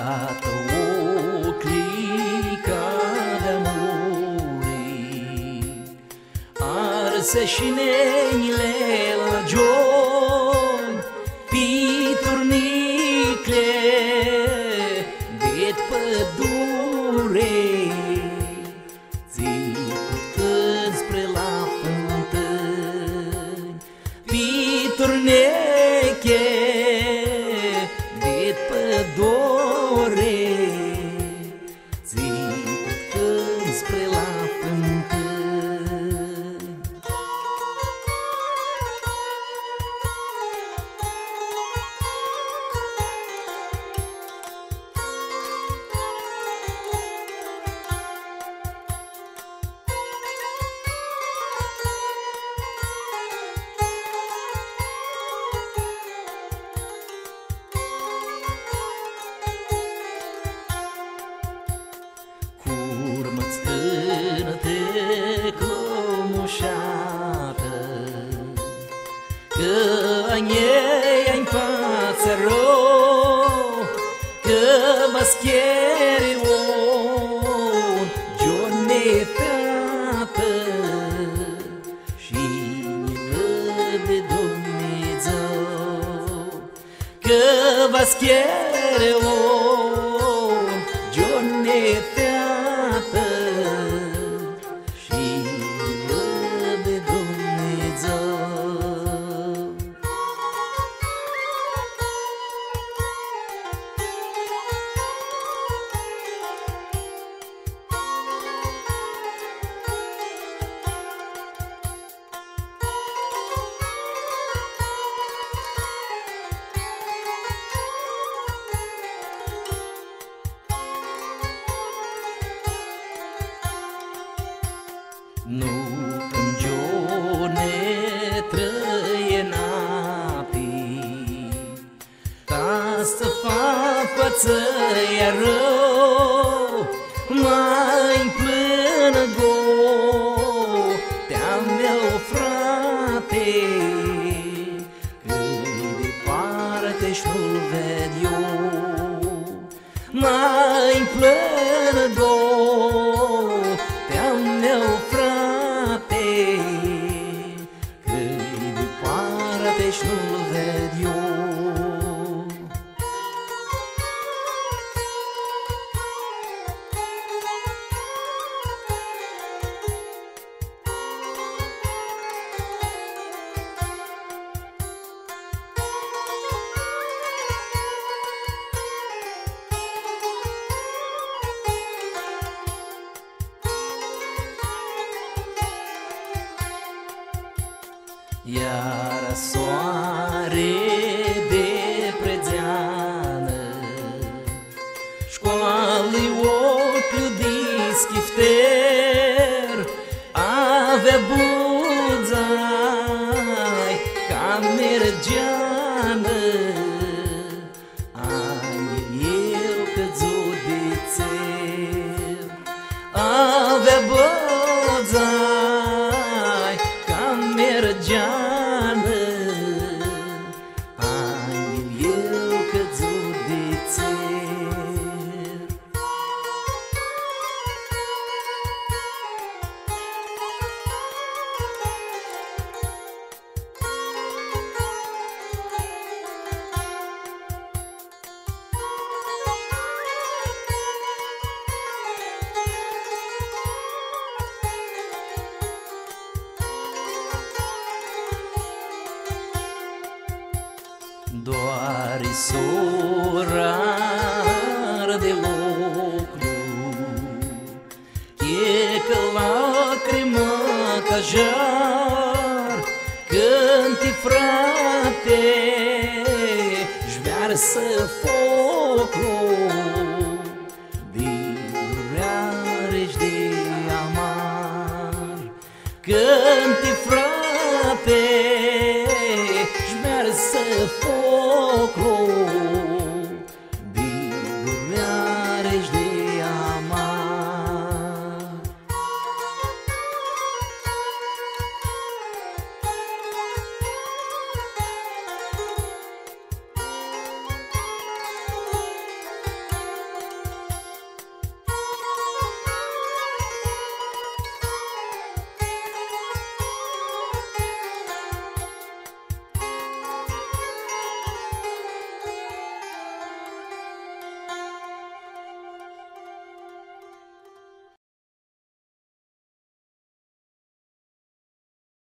Iată o clică de muri, arse și nenile la gioi, piturnicle de pădure, țipând spre la fântâni, piturneche de pădure, țipând spre la fântâni. Stână-te clomușată, că ai-n față rău, că mascheri un giorne fată și milă de Dumnezeu, că mascheri un giorne fată și milă de Dumnezeu. Nu în giorne trăie napi, ca să fac față iar rău, mai plână gotea meu frate, că-i departe și nu-l ved eu, mai plână gotea meu frate, că-i departe și nu-l ved eu. Iar soare de prețeană, școală-i ochiul de schifter, avea buzai ca mergeană, eu căzut de țel, avea buzai ca mergeană, eu căzut de țel. Doar-i sorar de lucru, e că lacrimă ca jar, cânti frate, șvearsă focul de durare și de amar, cânti frate,